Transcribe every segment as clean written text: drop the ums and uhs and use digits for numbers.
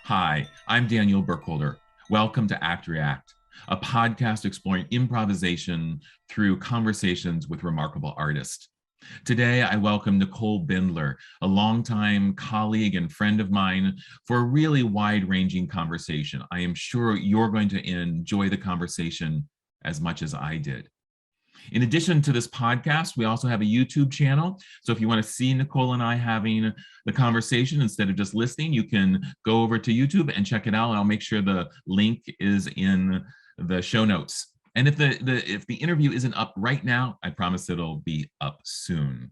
Hi, I'm Daniel Burkholder. Welcome to Act React, a podcast exploring improvisation through conversations with remarkable artists. Today, I welcome Nicole Bindler, a longtime colleague and friend of mine, for a really wide-ranging conversation. I am sure you're going to enjoy the conversation as much as I did. In addition to this podcast, we also have a YouTube channel. So if you want to see Nicole and I having the conversation instead of just listening, you can go over to YouTube and check it out. And I'll make sure the link is in the show notes. And if the interview isn't up right now, I promise it'll be up soon.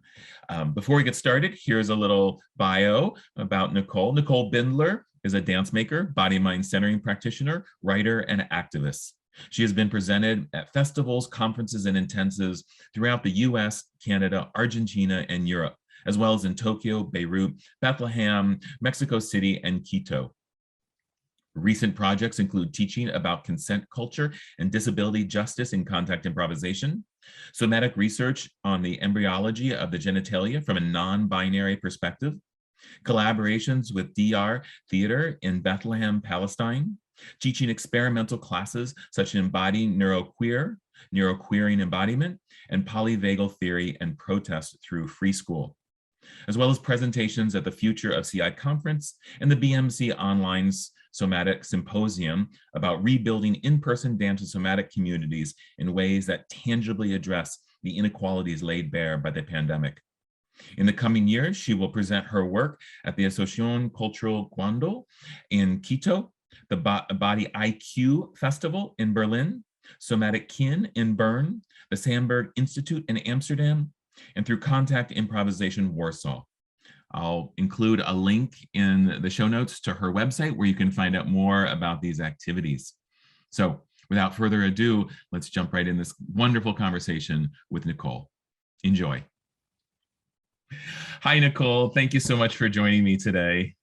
Before we get started, here's a little bio about Nicole. Nicole Bindler is a dance maker, body-mind centering practitioner, writer, and activist. She has been presented at festivals, conferences, and intensives throughout the US, Canada, Argentina, and Europe, as well as in Tokyo, Beirut, Bethlehem, Mexico City, and Quito. Recent projects include teaching about consent culture and disability justice in contact improvisation, somatic research on the embryology of the genitalia from a non-binary perspective, collaborations with Diyar Theatre in Bethlehem, Palestine, teaching experimental classes such as Embodying Neuroqueer, Neuroqueering Embodiment, and Polyvagal theory and protest through freeskewl, as well as presentations at the Future of CI conference and the BMCA Online Somatic Symposium about rebuilding in-person dance and somatic communities in ways that tangibly address the inequalities laid bare by the pandemic. In the coming years, she will present her work at the Asociacion Cultural Guandul in Quito, the Body IQ Festival in Berlin, Somatic Kin in Bern, the Sandberg Instituut in Amsterdam, and through Contact Improvisation Warsaw. I'll include a link in the show notes to her website where you can find out more about these activities. So without further ado, let's jump right in this wonderful conversation with Nicole. Enjoy. Hi, Nicole. Thank you so much for joining me today.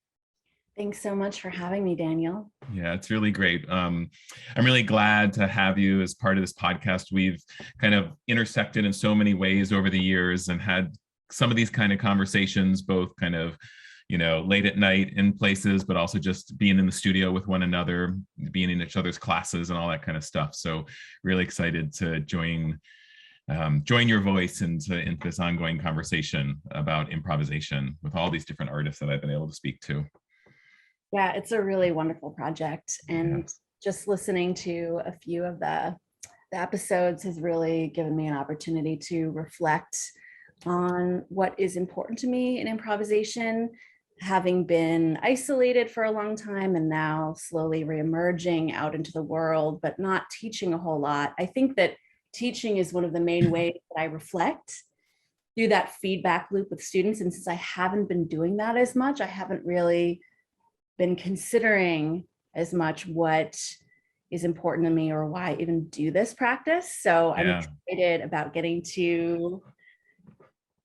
Thanks so much for having me, Daniel. Yeah, it's really great. I'm really glad to have you as part of this podcast. We've kind of intersected in so many ways over the years and had some of these kind of conversations, both kind of, late at night in places, but also just being in the studio with one another, being in each other's classes and all that kind of stuff. So really excited to join your voice into this ongoing conversation about improvisation with all these different artists that I've been able to speak to. Yeah, it's a really wonderful project. And just listening to a few of the episodes has really given me an opportunity to reflect on what is important to me in improvisation, having been isolated for a long time and now slowly reemerging out into the world, but not teaching a whole lot. I think that teaching is one of the main ways that I reflect through that feedback loop with students. And since I haven't been doing that as much, I haven't really been considering as much what is important to me or why I even do this practice. So I'm excited about getting to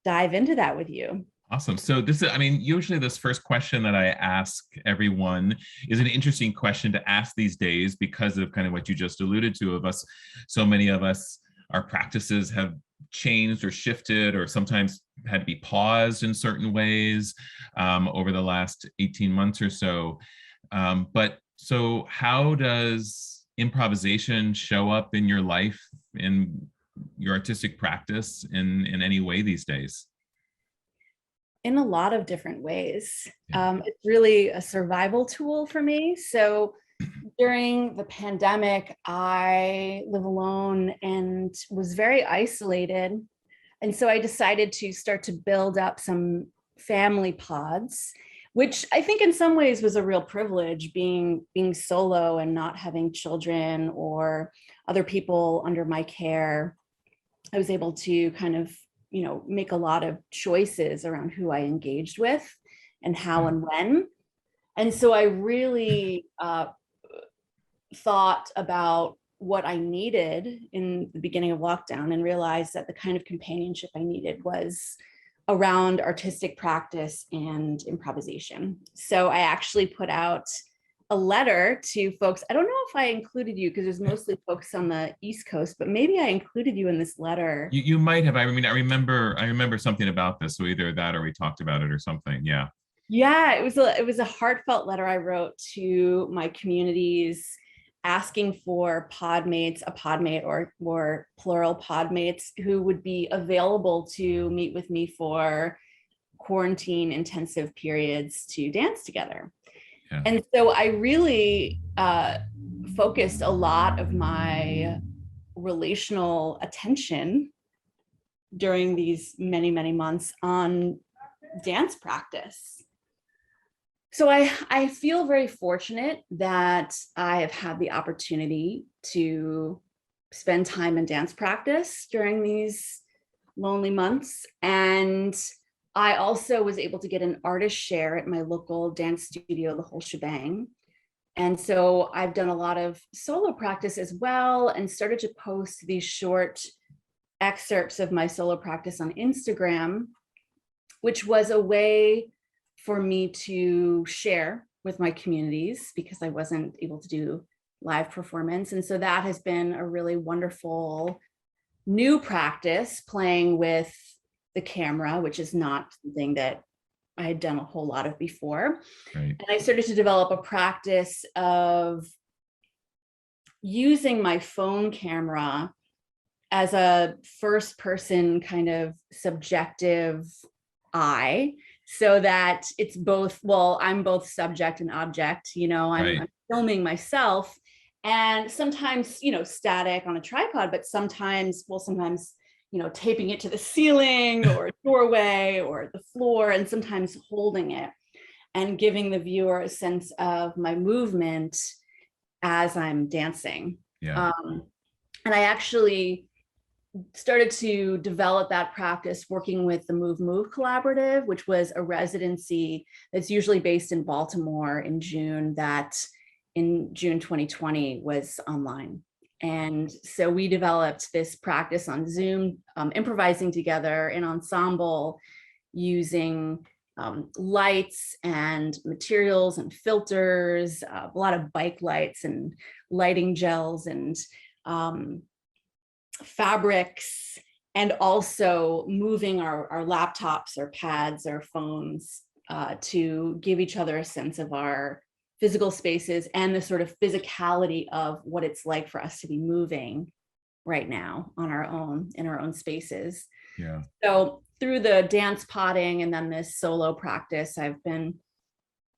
dive into that with you. Awesome. So this is, usually this first question that I ask everyone is an interesting question to ask these days because of kind of what you just alluded to of us. So many of us, our practices have changed or shifted or sometimes had to be paused in certain ways over the last 18 months or so. But so how does improvisation show up in your life, in your artistic practice in any way these days? In a lot of different ways. It's really a survival tool for me. So during the pandemic, I live alone and was very isolated. And so I decided to start to build up some family pods, which I think in some ways was a real privilege, being solo and not having children or other people under my care. I was able to kind of, make a lot of choices around who I engaged with and how and when. And so I really thought about what I needed in the beginning of lockdown and realized that the kind of companionship I needed was around artistic practice and improvisation. So I actually put out a letter to folks. I don't know if I included you because there's mostly folks on the East Coast, but maybe I included you in this letter. You might have. I remember something about this. So either that or we talked about it or something. Yeah. Yeah, it was a heartfelt letter I wrote to my communities asking for pod mates, a pod mate or plural pod mates who would be available to meet with me for quarantine intensive periods to dance together. Yeah. And so I really focused a lot of my relational attention during these many, many months on dance practice. So I feel very fortunate that I have had the opportunity to spend time in dance practice during these lonely months. And I also was able to get an artist share at my local dance studio, the whole shebang. And so I've done a lot of solo practice as well and started to post these short excerpts of my solo practice on Instagram, which was a way for me to share with my communities because I wasn't able to do live performance. And so that has been a really wonderful new practice, playing with the camera, which is not something that I had done a whole lot of before. Right. And I started to develop a practice of using my phone camera as a first person kind of subjective eye, so that it's both, well, I'm both subject and object, I'm filming myself, and sometimes, static on a tripod, but sometimes, taping it to the ceiling or doorway or the floor, and sometimes holding it and giving the viewer a sense of my movement as I'm dancing. Yeah. And I actually started to develop that practice working with the Move Collaborative, which was a residency that's usually based in Baltimore in June, that in June 2020 was online. And so we developed this practice on Zoom, improvising together in ensemble, using lights and materials and filters, a lot of bike lights and lighting gels and fabrics, and also moving our laptops or pads or phones to give each other a sense of our physical spaces and the sort of physicality of what it's like for us to be moving right now on our own, in our own spaces. Yeah. So through the dance potting and then this solo practice, I've been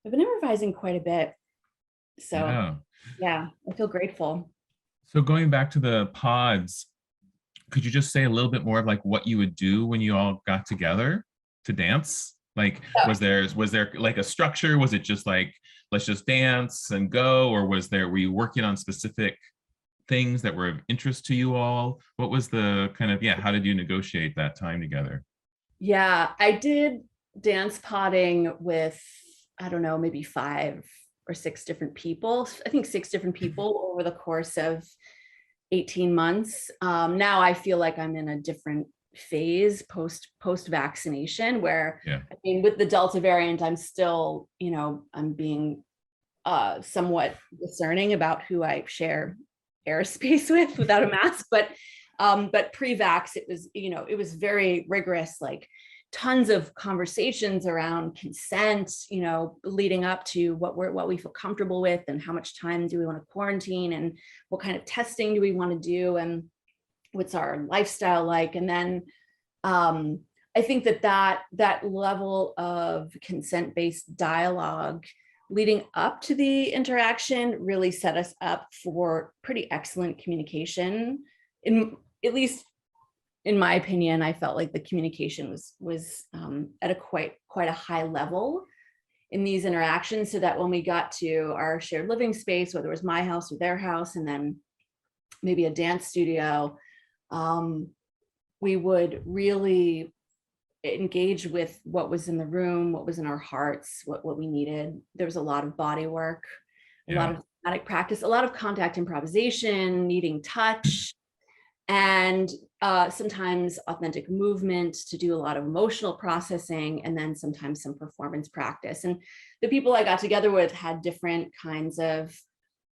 improvising quite a bit. So yeah, I feel grateful. So going back to the pods, could you just say a little bit more of like what you would do when you all got together to dance? Like, was there like a structure? Was it just like, let's just dance and go? Or were you working on specific things that were of interest to you all? What was the kind of, how did you negotiate that time together? Yeah, I did dance potting with, I don't know, maybe 5 or 6 different people. I think 6 different people over the course of 18 months. Now I feel like I'm in a different phase post vaccination, where I mean, with the Delta variant, I'm still, I'm being somewhat discerning about who I share airspace with without a mask. But pre-vax, it was very rigorous, like tons of conversations around consent, leading up to what we feel comfortable with and how much time do we want to quarantine and what kind of testing do we want to do and what's our lifestyle like. And then I think that level of consent-based dialogue leading up to the interaction really set us up for pretty excellent communication. At least in my opinion, I felt like the communication was at a quite a high level in these interactions, so that when we got to our shared living space, whether it was my house or their house, and then maybe a dance studio, we would really engage with what was in the room, what was in our hearts, what we needed. There was a lot of body work, a lot of somatic practice, a lot of contact improvisation, needing touch, and sometimes authentic movement to do a lot of emotional processing, and then sometimes some performance practice. And the people I got together with had different kinds of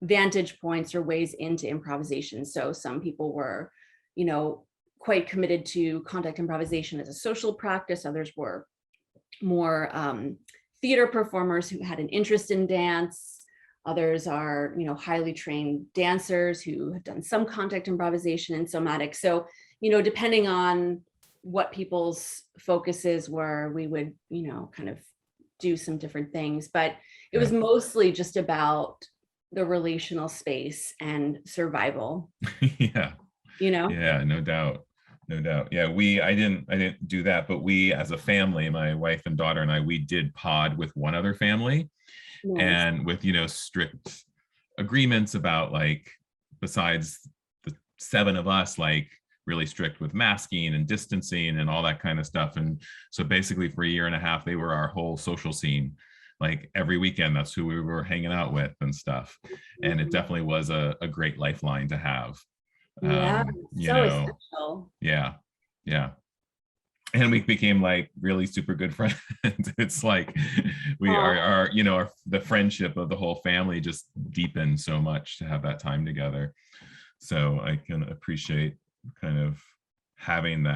vantage points or ways into improvisation. So some people were, quite committed to contact improvisation as a social practice. Others were more theater performers who had an interest in dance. Others are, highly trained dancers who have done some contact improvisation and somatics. So, depending on what people's focuses were, we would, kind of do some different things. But it was mostly just about the relational space and survival. Yeah. Yeah, no doubt. No doubt. Yeah, I didn't do that, but we as a family, my wife and daughter and I, we did pod with one other family. Nice. And with, strict agreements about, like, besides the 7 of us, like really strict with masking and distancing and all that kind of stuff. And so basically for a year and a half, they were our whole social scene. Like every weekend, that's who we were hanging out with and stuff. And it definitely was a great lifeline to have. Yeah, so essential. Yeah. And we became like really super good friends. It's like we are the friendship of the whole family just deepened so much to have that time together. So I can appreciate kind of having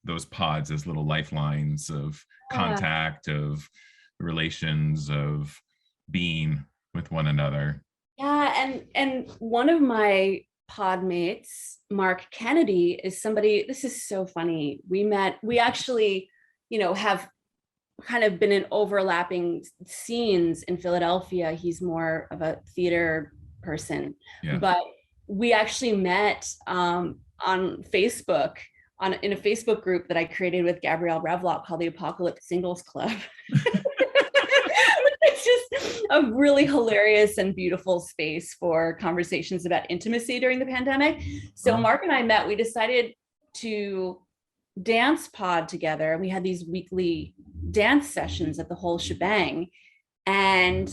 those pods as little lifelines of contact, of relations, of being with one another. Yeah, and one of my pod mates, Mark Kennedy, is somebody, this is so funny. We actually, have kind of been in overlapping scenes in Philadelphia. He's more of a theater person, but we actually met on Facebook, in a Facebook group that I created with Gabrielle Revlock called the Apocalypse Singles Club. It's just a really hilarious and beautiful space for conversations about intimacy during the pandemic. So Mark and I met, we decided to dance pod together. We had these weekly dance sessions at the whole shebang. And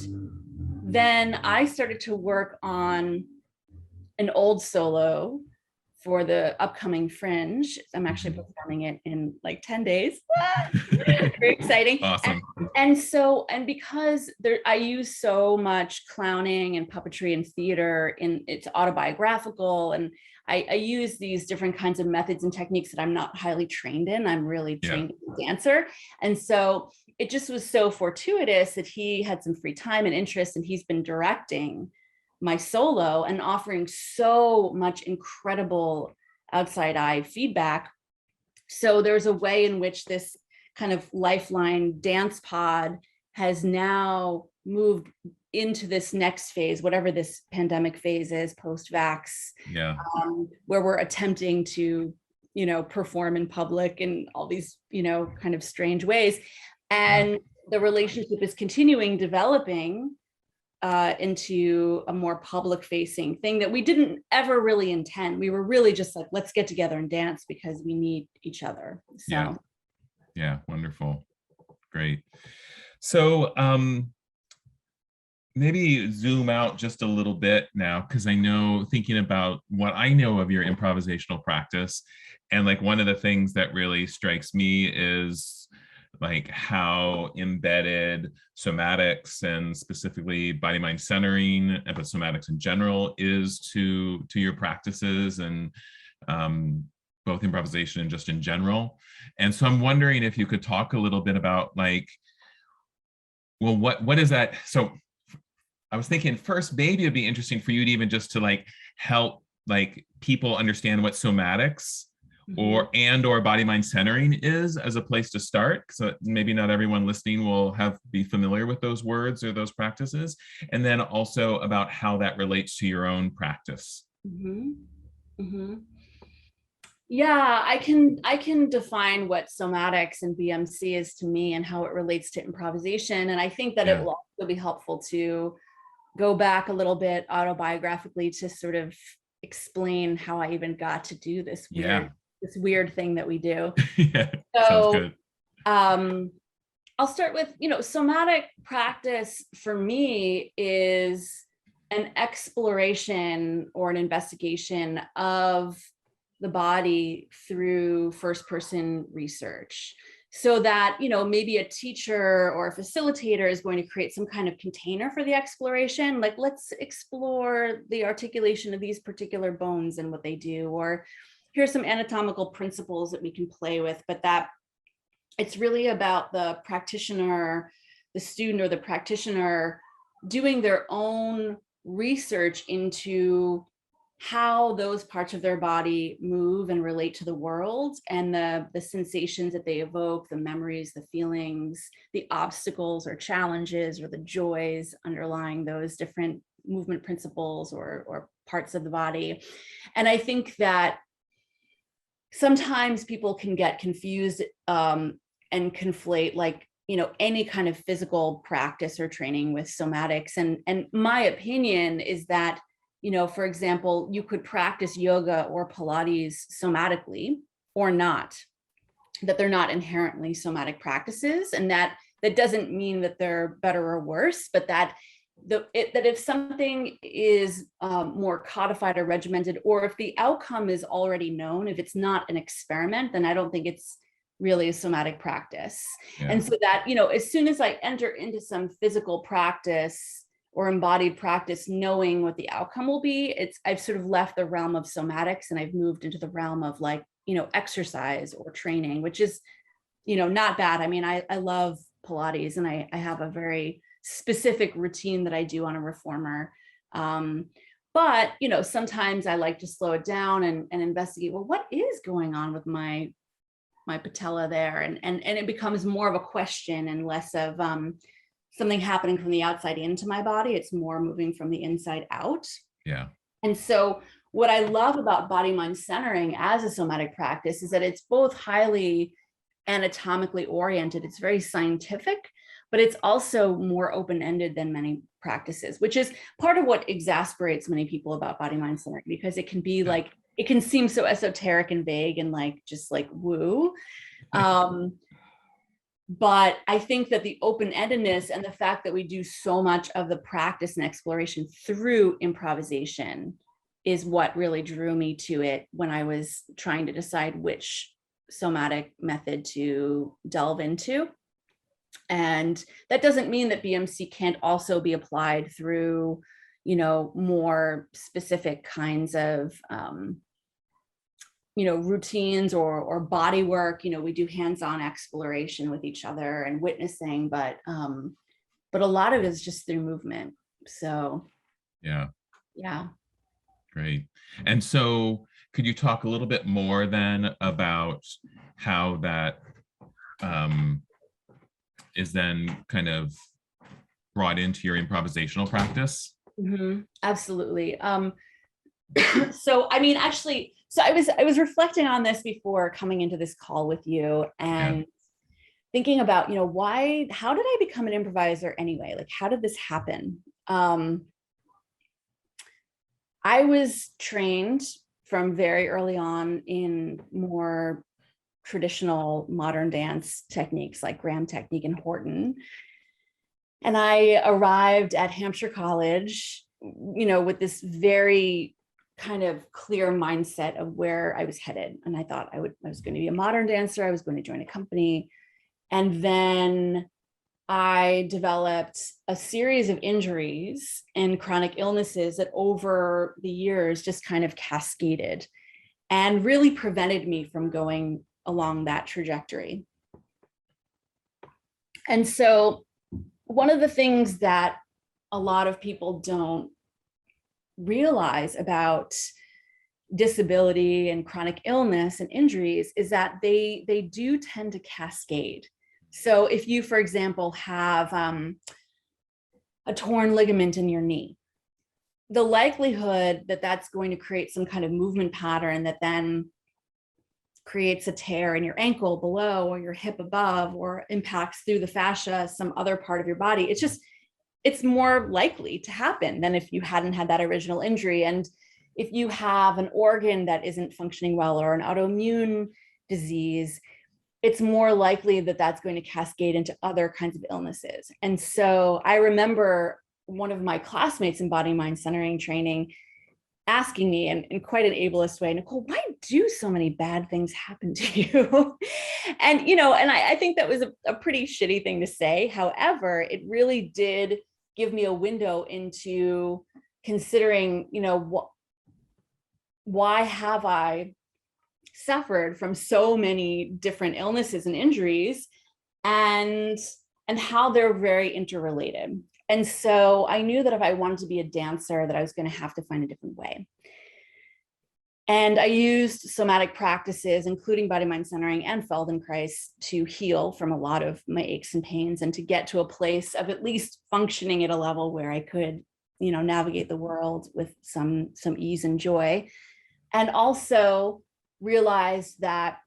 then I started to work on an old solo for the upcoming Fringe. I'm actually performing it in like 10 days. Very exciting. Awesome. And because I use so much clowning and puppetry and theater, it's autobiographical, and I use these different kinds of methods and techniques that I'm not highly trained in. I'm really trained as a dancer. And so it just was so fortuitous that he had some free time and interest, and he's been directing my solo and offering so much incredible outside eye feedback. So there's a way in which this kind of lifeline dance pod has now moved into this next phase, whatever this pandemic phase is, post-vax, where we're attempting to, perform in public in all these, kind of strange ways. And the relationship is continuing developing into a more public facing thing that we didn't ever really intend. We were really just like, let's get together and dance because we need each other. So yeah, wonderful. Great. So maybe zoom out just a little bit now, because I know, thinking about what I know of your improvisational practice, and like one of the things that really strikes me is like how embedded somatics, and specifically body mind centering, but somatics in general, is to your practices, and both improvisation and just in general. And so I'm wondering if you could talk a little bit about, like, well, what is that? So I was thinking first, maybe it'd be interesting for you to even just to like help like people understand what somatics or body mind centering is as a place to start. So maybe not everyone listening will be familiar with those words or those practices. And then also about how that relates to your own practice. Yeah, I can define what somatics and BMC is to me and how it relates to improvisation. And I think that it will also be helpful to go back a little bit autobiographically to sort of explain how I even got to do this weird thing that we do. Sounds good. I'll start with, somatic practice for me is an exploration or an investigation of the body through first person research, so that, maybe a teacher or a facilitator is going to create some kind of container for the exploration. Like, let's explore the articulation of these particular bones and what they do, or here's some anatomical principles that we can play with, but that it's really about the practitioner, the student or the practitioner doing their own research into how those parts of their body move and relate to the world, and the sensations that they evoke, the memories, the feelings, the obstacles or challenges or the joys underlying those different movement principles or parts of the body. And I think that sometimes people can get confused and conflate, like, any kind of physical practice or training with somatics. And my opinion is that, for example, you could practice yoga or Pilates somatically or not, that they're not inherently somatic practices. And that doesn't mean that they're better or worse, but that that if something is more codified or regimented, or if the outcome is already known, if it's not an experiment, then I don't think it's really a somatic practice. Yeah. And so that, as soon as I enter into some physical practice or embodied practice, knowing what the outcome will be, I've sort of left the realm of somatics and I've moved into the realm of, like, exercise or training, which is, not bad. I mean, I love Pilates, and I have a very specific routine that I do on a reformer. But, sometimes I like to slow it down and investigate, well, what is going on with my patella there? And it becomes more of a question and less of something happening from the outside into my body. It's more moving from the inside out. Yeah. And so what I love about body mind centering as a somatic practice is that it's both highly anatomically oriented, it's very scientific, but it's also more open-ended than many practices, which is part of what exasperates many people about body mind centering, because it can be like, it can seem so esoteric and vague and like just like woo. But I think that the open-endedness and the fact that we do so much of the practice and exploration through improvisation is what really drew me to it when I was trying to decide which somatic method to delve into. And that doesn't mean that BMC can't also be applied through, more specific kinds of routines or body work. We do hands-on exploration with each other and witnessing, but a lot of it is just through movement. So yeah. Great. And so could you talk a little bit more then about how that is then kind of brought into your improvisational practice? Mm-hmm. Absolutely. So I mean, actually, so I was reflecting on this before coming into this call with you, and thinking about, how did I become an improviser anyway? Like, how did this happen? I was trained from very early on in more traditional modern dance techniques like Graham technique and Horton. And I arrived at Hampshire College, with this very kind of clear mindset of where I was headed. And I thought I was going to be a modern dancer. I was going to join a company. And then I developed a series of injuries and chronic illnesses that over the years just kind of cascaded and really prevented me from going along that trajectory. And so one of the things that a lot of people don't realize about disability and chronic illness and injuries is that they do tend to cascade. So if you, for example, have a torn ligament in your knee, the likelihood that that's going to create some kind of movement pattern that then creates a tear in your ankle below or your hip above, or impacts through the fascia some other part of your body, it's more likely to happen than if you hadn't had that original injury. And if you have an organ that isn't functioning well or an autoimmune disease, it's more likely that that's going to cascade into other kinds of illnesses. And so I remember one of my classmates in body mind centering training asking me in quite an ableist way, Nicole, why do so many bad things happen to you? And, and I think that was a pretty shitty thing to say. However, it really did give me a window into considering, why have I suffered from so many different illnesses and injuries? And and how they're very interrelated. And so I knew that if I wanted to be a dancer, that I was going to have to find a different way. And I used somatic practices, including body mind centering and Feldenkrais, to heal from a lot of my aches and pains and to get to a place of at least functioning at a level where I could, navigate the world with some ease and joy. And also realize that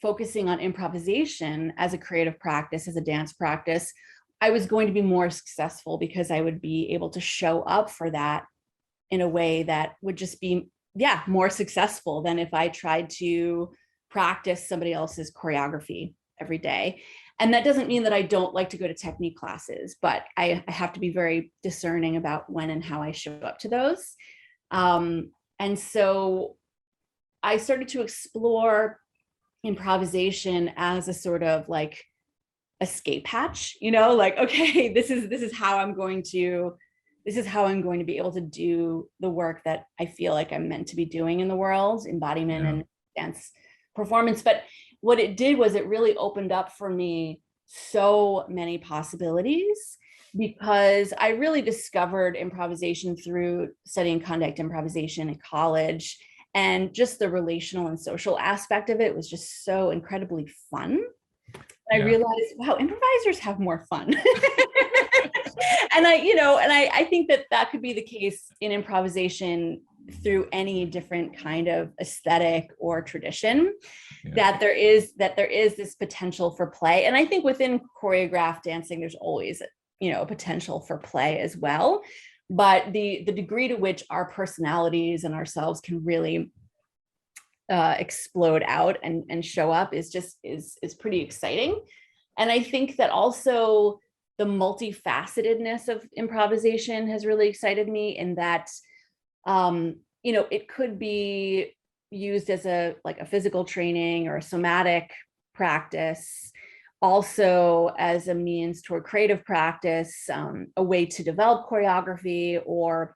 focusing on improvisation as a creative practice, as a dance practice, I was going to be more successful because I would be able to show up for that in a way that would just be, more successful than if I tried to practice somebody else's choreography every day. And that doesn't mean that I don't like to go to technique classes, but I have to be very discerning about when and how I show up to those. And so I started to explore improvisation as a sort of like escape hatch, okay, this is how I'm going to be able to do the work that I feel like I'm meant to be doing in the world, embodiment and dance performance. But what it did was it really opened up for me so many possibilities, because I really discovered improvisation through studying contact improvisation in college, and just the relational and social aspect of it was just so incredibly fun. And I realized, wow, improvisers have more fun. And I think that could be the case in improvisation through any different kind of aesthetic or tradition, that there is this potential for play. And I think within choreographed dancing, there's always, a potential for play as well. But the degree to which our personalities and ourselves can really explode out and show up is pretty exciting. And I think that also the multifacetedness of improvisation has really excited me, in that it could be used as a physical training or a somatic practice, also as a means toward creative practice, a way to develop choreography, or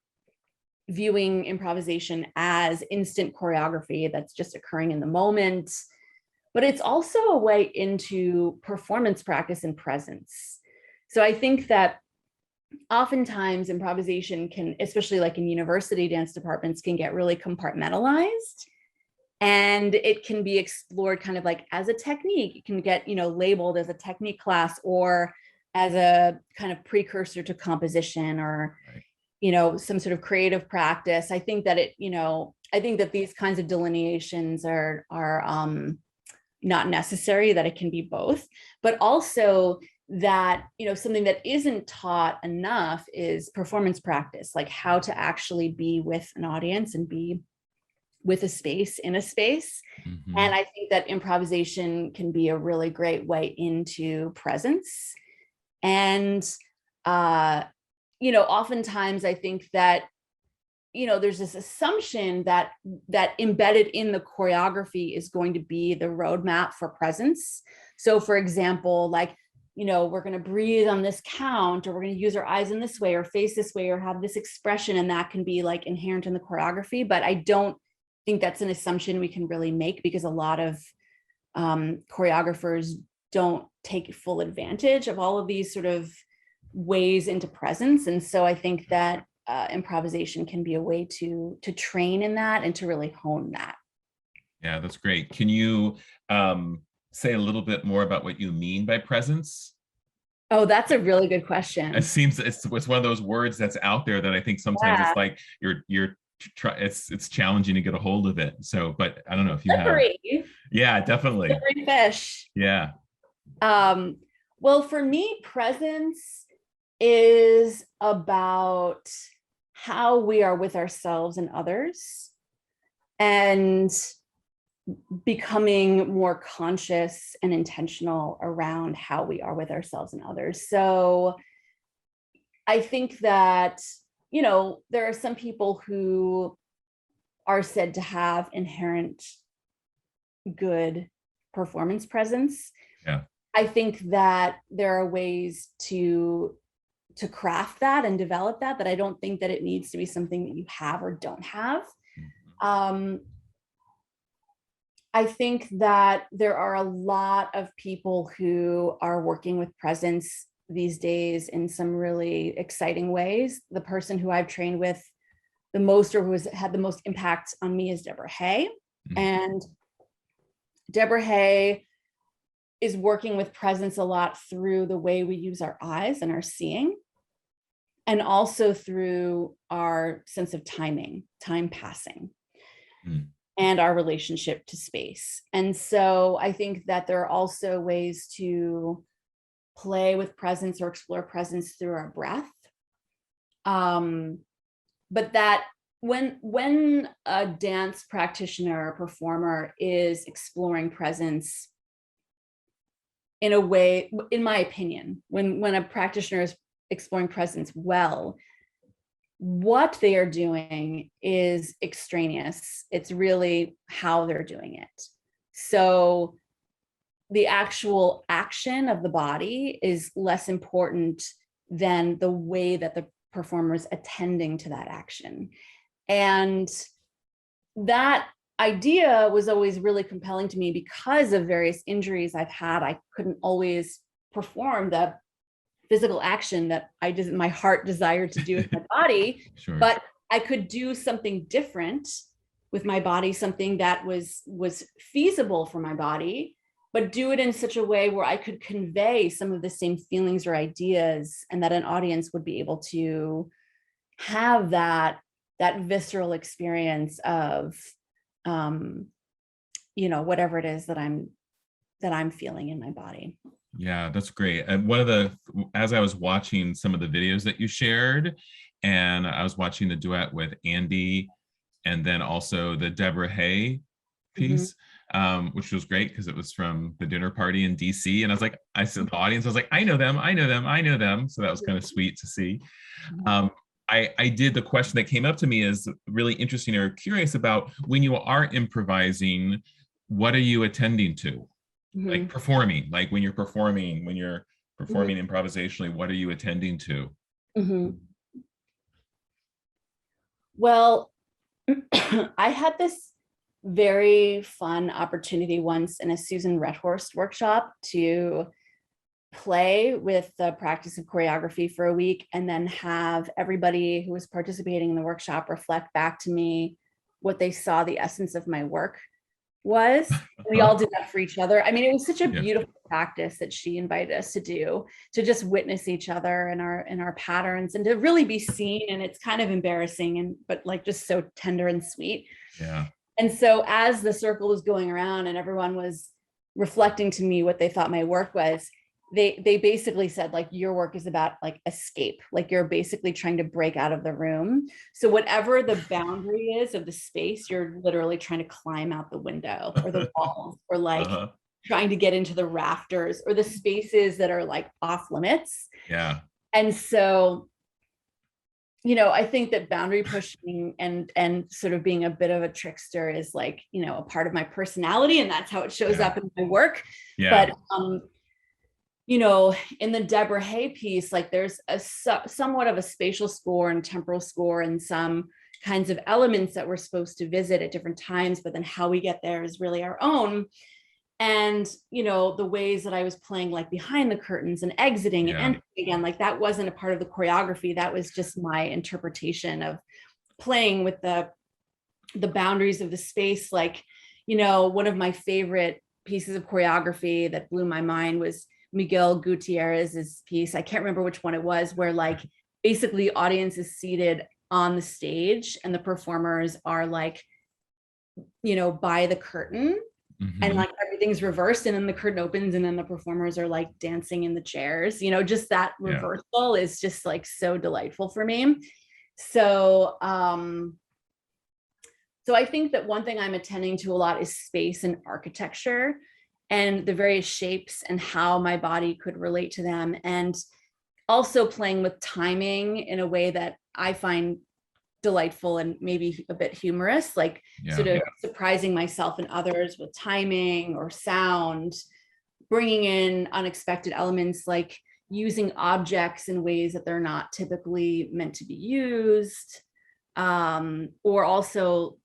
viewing improvisation as instant choreography that's just occurring in the moment. But it's also a way into performance practice and presence. So I think that oftentimes improvisation can, especially like in university dance departments, can get really compartmentalized, and it can be explored kind of like as a technique. It can get, labeled as a technique class or as a kind of precursor to composition, or some sort of creative practice. I think that I think that these kinds of delineations are not necessary, that it can be both. But also that, something that isn't taught enough is performance practice, like how to actually be with an audience and be with a space in a space. Mm-hmm. And I think that improvisation can be a really great way into presence. And, oftentimes I think that, there's this assumption that embedded in the choreography is going to be the roadmap for presence. So for example, we're going to breathe on this count, or we're going to use our eyes in this way, or face this way, or have this expression, and that can be inherent in the choreography. But I don't think that's an assumption we can really make, because a lot of choreographers don't take full advantage of all of these sort of ways into presence. And so I think that improvisation can be a way to train in that and to really hone that. Yeah, that's great. Can you say a little bit more about what you mean by presence? Oh, that's a really good question. It seems it's one of those words that's out there that I think sometimes it's like it's challenging to get a hold of it. So, but I don't know if you have. Yeah, definitely. Slippery fish. Yeah. Well, for me, presence is about how we are with ourselves and others, and becoming more conscious and intentional around how we are with ourselves and others. So I think that, there are some people who are said to have inherent good performance presence. Yeah. I think that there are ways to craft that and develop that, but I don't think that it needs to be something that you have or don't have. I think that there are a lot of people who are working with presence these days in some really exciting ways. The person who I've trained with the most, or who has had the most impact on me, is Deborah Hay. And Deborah Hay is working with presence a lot through the way we use our eyes and our seeing, and also through our sense of timing, time passing, and our relationship to space. And so I think that there are also ways to play with presence or explore presence through our breath. But that when a dance practitioner or performer is exploring presence in a way, in my opinion, when a practitioner is exploring presence well, what they are doing is extraneous. It's really how they're doing it. So the actual action of the body is less important than the way that the performer is attending to that action. And that idea was always really compelling to me because of various injuries I've had. I couldn't always perform the physical action that my heart desired to do with my body, Sure. But I could do something different with my body, something that was feasible for my body, but do it in such a way where I could convey some of the same feelings or ideas, and that an audience would be able to have that visceral experience of, whatever it is that I'm feeling in my body. Yeah, that's great. And as I was watching some of the videos that you shared, and I was watching the duet with Andy, and then also the Deborah Hay piece, which was great because it was from the dinner party in DC. And I said the audience, I was like, I know them. So that was kind of sweet to see. I did, the question that came up to me is really interesting or curious about, when you are improvising, what are you attending to? Like performing, like when you're performing improvisationally, what are you attending to? Well, I had this very fun opportunity once in a Susan Rethorst workshop to play with the practice of choreography for a week, and then have everybody who was participating in the workshop reflect back to me what they saw the essence of my work was. We all did that for each other. I mean, it was such a beautiful practice that she invited us to do, to just witness each other and our patterns, and to really be seen. And it's kind of embarrassing, but like just so tender and sweet. Yeah. And so as the circle was going around and everyone was reflecting to me what they thought my work was, they basically said, like, your work is about like escape, like you're basically trying to break out of the room. So whatever the boundary is of the space, you're literally trying to climb out the window or the walls, or like trying to get into the rafters, or the spaces that are like off limits. Yeah. And so, I think that boundary pushing and sort of being a bit of a trickster is like, a part of my personality, and that's how it shows up in my work. Yeah. But in the Deborah Hay piece, like there's somewhat of a spatial score and temporal score and some kinds of elements that we're supposed to visit at different times, but then how we get there is really our own. And, the ways that I was playing, like behind the curtains and exiting and entering again, like that wasn't a part of the choreography. That was just my interpretation of playing with the boundaries of the space. Like, one of my favorite pieces of choreography that blew my mind was Miguel Gutierrez's piece. I can't remember which one it was, where like basically the audience is seated on the stage and the performers are like, by the curtain, and like everything's reversed, and then the curtain opens and then the performers are like dancing in the chairs. Just that reversal is just like so delightful for me. So so I think that one thing I'm attending to a lot is space and architecture, and the various shapes and how my body could relate to them, and also playing with timing in a way that I find delightful and maybe a bit humorous, like sort of surprising myself and others with timing or sound, bringing in unexpected elements, like using objects in ways that they're not typically meant to be used, or also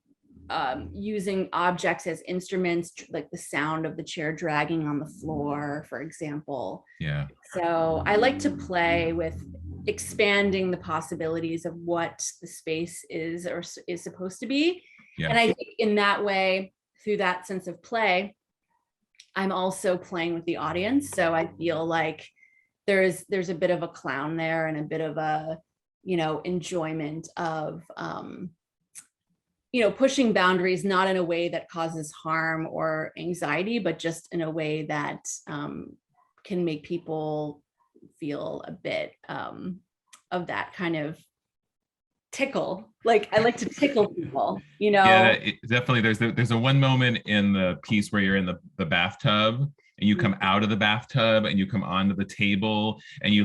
using objects as instruments, like the sound of the chair dragging on the floor, for example. Yeah. So I like to play with expanding the possibilities of what the space is or is supposed to be. Yeah. And I think in that way, through that sense of play, I'm also playing with the audience. So I feel like there's a bit of a clown there and a bit of a, enjoyment of, pushing boundaries, not in a way that causes harm or anxiety, but just in a way that can make people feel a bit of that kind of tickle. Like I like to tickle people, Yeah, definitely. There's a one moment in the piece where you're in the bathtub and you come out of the bathtub and you come onto the table and you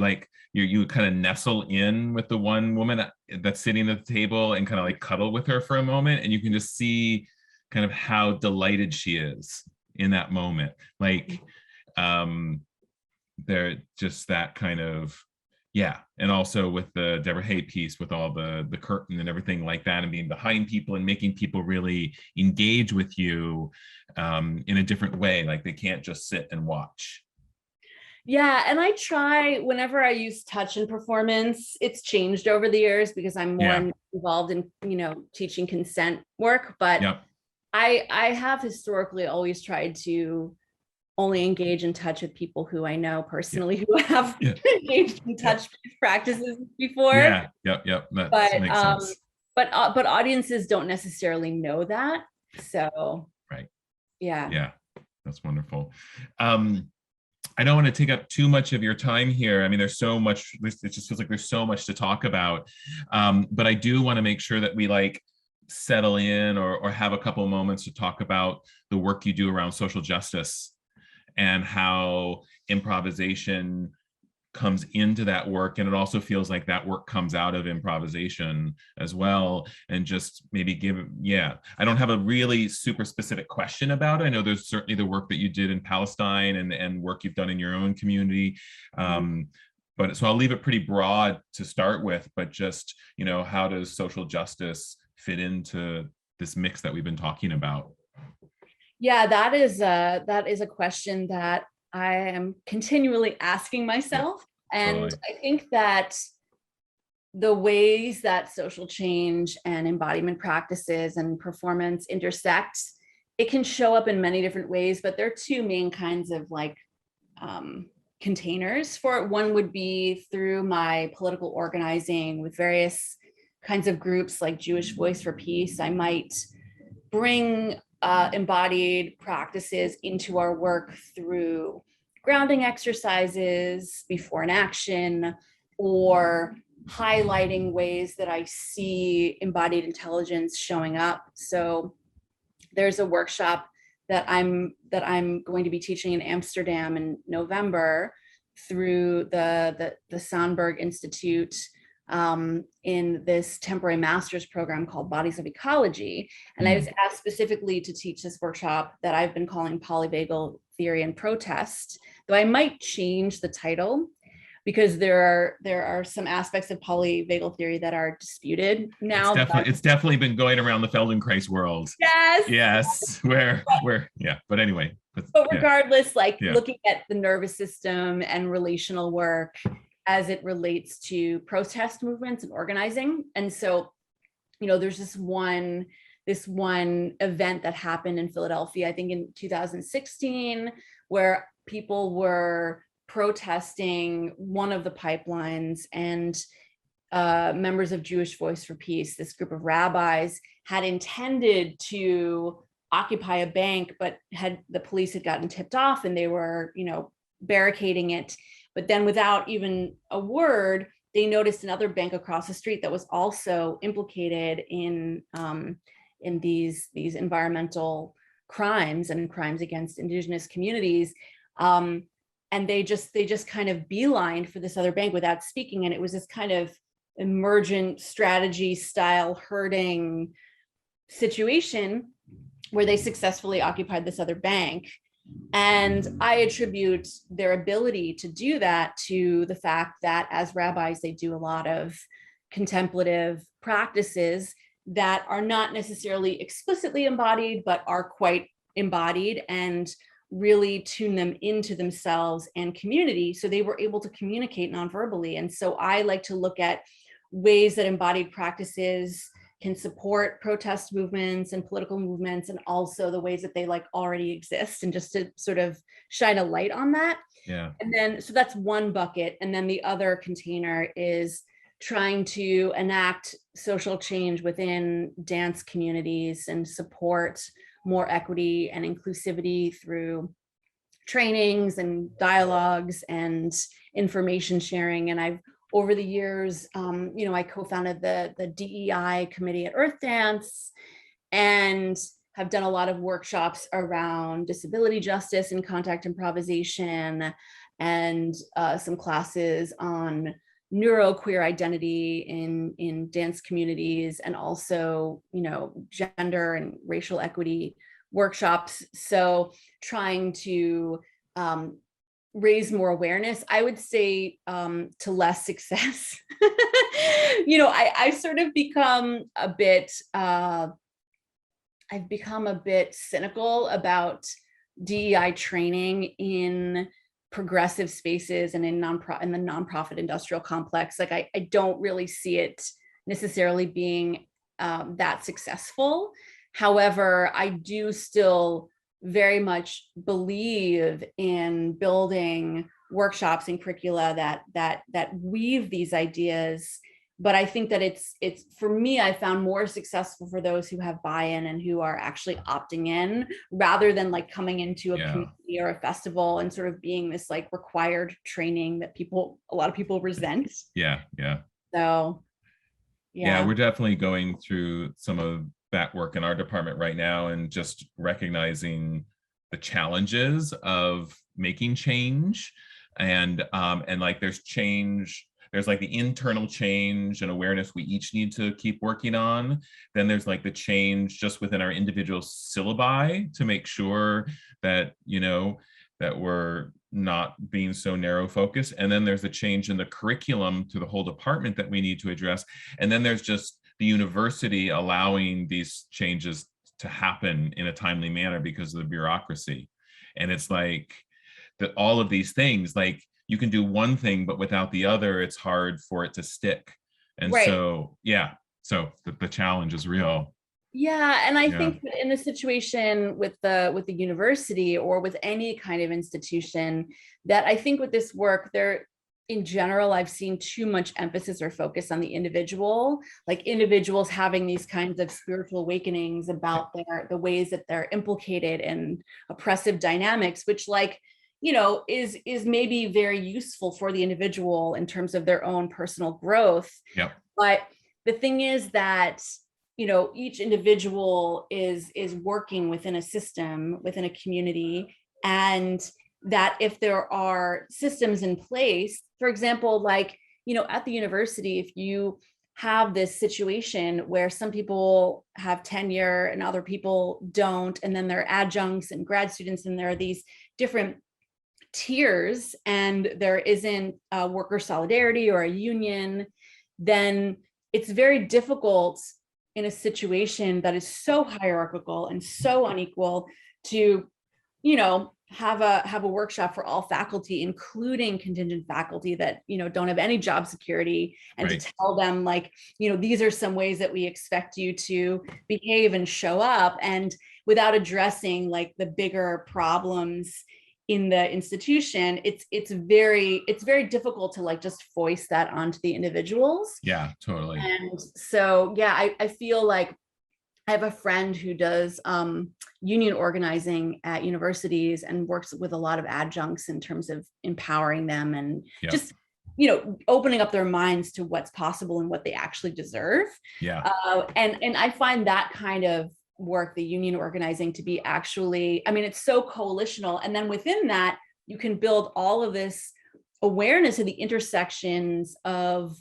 kind of nestle in with the one woman that's sitting at the table and kind of like cuddle with her for a moment, and you can just see kind of how delighted she is in that moment. Like they're just that kind of, yeah. And also with the Deborah Hay piece, with all the curtain and everything like that, and being behind people and making people really engage with you in a different way. Like they can't just sit and watch. Yeah, and I try, whenever I use touch in performance, it's changed over the years because I'm more involved in, teaching consent work. But I have historically always tried to only engage in touch with people who I know personally who have engaged in touch practices before. That makes sense. But audiences don't necessarily know that. So yeah, that's wonderful. I don't want to take up too much of your time here. I mean, there's so much, it just feels like there's so much to talk about. But I do want to make sure that we settle in or have a couple of moments to talk about the work you do around social justice and how improvisation comes into that work. And it also feels like that work comes out of improvisation as well. And just maybe I don't have a really super specific question about it. I know there's certainly the work that you did in Palestine and work you've done in your own community. But so I'll leave it pretty broad to start with, but just, how does social justice fit into this mix that we've been talking about? Yeah, that is a question that I am continually asking myself. And I think that the ways that social change and embodiment practices and performance intersect, it can show up in many different ways, but there are two main kinds of containers for it. One would be through my political organizing with various kinds of groups like Jewish Voice for Peace. I might bring embodied practices into our work through grounding exercises before an action, or highlighting ways that I see embodied intelligence showing up. So there's a workshop that I'm going to be teaching in Amsterdam in November through the Sandberg Instituut in this temporary master's program called Bodies of Ecology. And I was asked specifically to teach this workshop that I've been calling Polyvagal Theory and Protest, though I might change the title because there are some aspects of polyvagal theory that are disputed now. It's definitely been going around the Feldenkrais world. Yes. Where but anyway. But regardless, looking at the nervous system and relational work as it relates to protest movements and organizing. And so, there's this one event that happened in Philadelphia, I think in 2016, where people were protesting one of the pipelines, and members of Jewish Voice for Peace, this group of rabbis, had intended to occupy a bank, but the police had gotten tipped off and they were, barricading it. But then without even a word, they noticed another bank across the street that was also implicated in these environmental crimes and crimes against indigenous communities. And they just kind of beelined for this other bank without speaking. And it was this kind of emergent strategy style herding situation where they successfully occupied this other bank. And I attribute their ability to do that to the fact that as rabbis, they do a lot of contemplative practices that are not necessarily explicitly embodied, but are quite embodied, and really tune them into themselves and community so they were able to communicate non-verbally. And so I like to look at ways that embodied practices can support protest movements and political movements, and also the ways that they like already exist, and just to sort of shine a light on that. Yeah. And then, so that's one bucket. And then the other container is trying to enact social change within dance communities and support more equity and inclusivity through trainings and dialogues and information sharing. And I've, over the years, I co-founded the DEI committee at Earth Dance, and have done a lot of workshops around disability justice and contact improvisation, and some classes on neuroqueer identity in dance communities, and also, gender and racial equity workshops. So trying to raise more awareness, I would say, to less success. I sort of become a bit, I've become a bit cynical about DEI training in progressive spaces and in the nonprofit industrial complex. Like I don't really see it necessarily being that successful. However, I do still very much believe in building workshops and curricula that weave these ideas. But I think that it's for me, I found more successful for those who have buy-in and who are actually opting in, rather than like coming into a community or a festival and sort of being this like required training that a lot of people resent. Yeah. So yeah, we're definitely going through some of that work in our department right now, and just recognizing the challenges of making change, and like there's change. There's like the internal change and awareness we each need to keep working on. Then there's like the change just within our individual syllabi to make sure that, that we're not being so narrow focused. And then there's the change in the curriculum to the whole department that we need to address. And then there's just the university allowing these changes to happen in a timely manner because of the bureaucracy. And it's like that all of these things, like, you can do one thing, but without the other, it's hard for it to stick. And so the challenge is real. Yeah, and I think that in a situation with the university or with any kind of institution, that I think with this work, there, in general, I've seen too much emphasis or focus on the individual, like individuals having these kinds of spiritual awakenings about the ways that they're implicated in oppressive dynamics, which is maybe very useful for the individual in terms of their own personal growth. Yep. But the thing is that, each individual is working within a system, within a community, and that if there are systems in place, for example, at the university, if you have this situation where some people have tenure and other people don't, and then there are adjuncts and grad students, and there are these different tiers, and there isn't a worker solidarity or a union, then it's very difficult in a situation that is so hierarchical and so unequal to, have a workshop for all faculty, including contingent faculty that, don't have any job security, and to tell them these are some ways that we expect you to behave and show up, and without addressing the bigger problems in the institution, it's very difficult to just voice that onto the individuals. Yeah, totally. And so, I feel like I have a friend who does union organizing at universities and works with a lot of adjuncts in terms of empowering them and just, opening up their minds to what's possible and what they actually deserve. Yeah. And I find that kind of work, the union organizing, to be actually, it's so coalitional. And then within that, you can build all of this awareness of the intersections of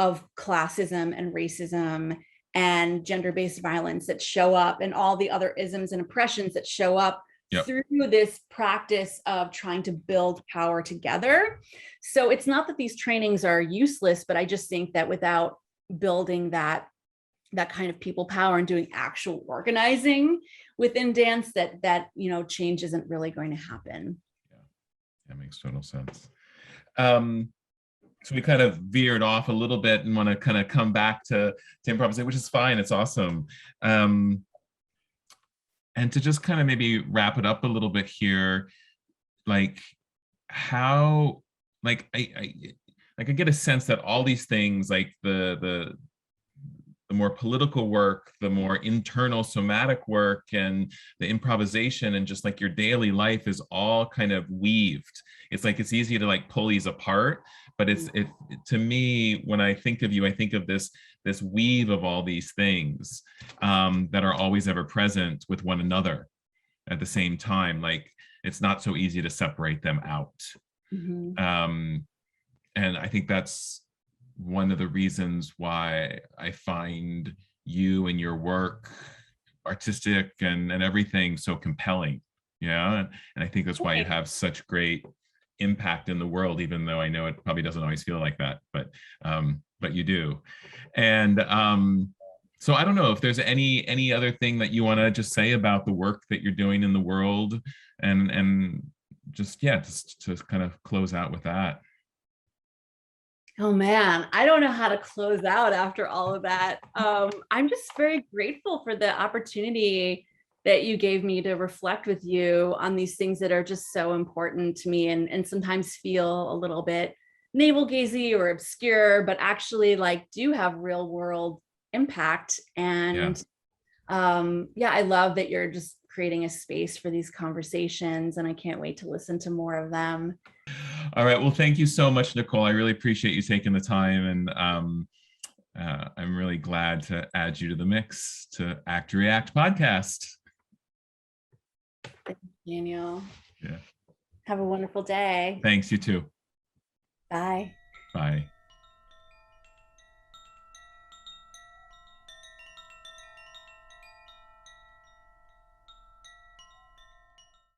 classism and racism and gender-based violence that show up, and all the other isms and oppressions that show up through this practice of trying to build power together. So it's not that these trainings are useless, but I just think that without building that that kind of people power and doing actual organizing within dance, that change isn't really going to happen. Yeah, that makes total sense. So we kind of veered off a little bit and want to kind of come back to improvisation, which is fine. It's awesome. And to just kind of maybe wrap it up a little bit here, like how, like I get a sense that all these things, like the more political work, the more internal somatic work, and the improvisation, and just like your daily life is all kind of weaved. It's like it's easy to like pull these apart, but to me, when I think of you, I think of this weave of all these things that are always ever present with one another at the same time. Like it's not so easy to separate them out. Mm-hmm. And I think that's one of the reasons why I find you and your work, artistic and everything, so compelling. Yeah. And I think that's why you have such great impact in the world, even though I know it probably doesn't always feel like that, but you do. And so I don't know if there's any other thing that you want to just say about the work that you're doing in the world, and just to kind of close out with that. Oh man, I don't know how to close out after all of that. I'm just very grateful for the opportunity that you gave me to reflect with you on these things that are just so important to me, and sometimes feel a little bit navel gazing or obscure, but actually like do have real world impact. And I love that you're just creating a space for these conversations, and I can't wait to listen to more of them. All right. Well, thank you so much, Nicole. I really appreciate you taking the time, and I'm really glad to add you to the mix to Act React podcast. Thank you, Daniel. Yeah. Have a wonderful day. Thanks, you too. Bye. Bye.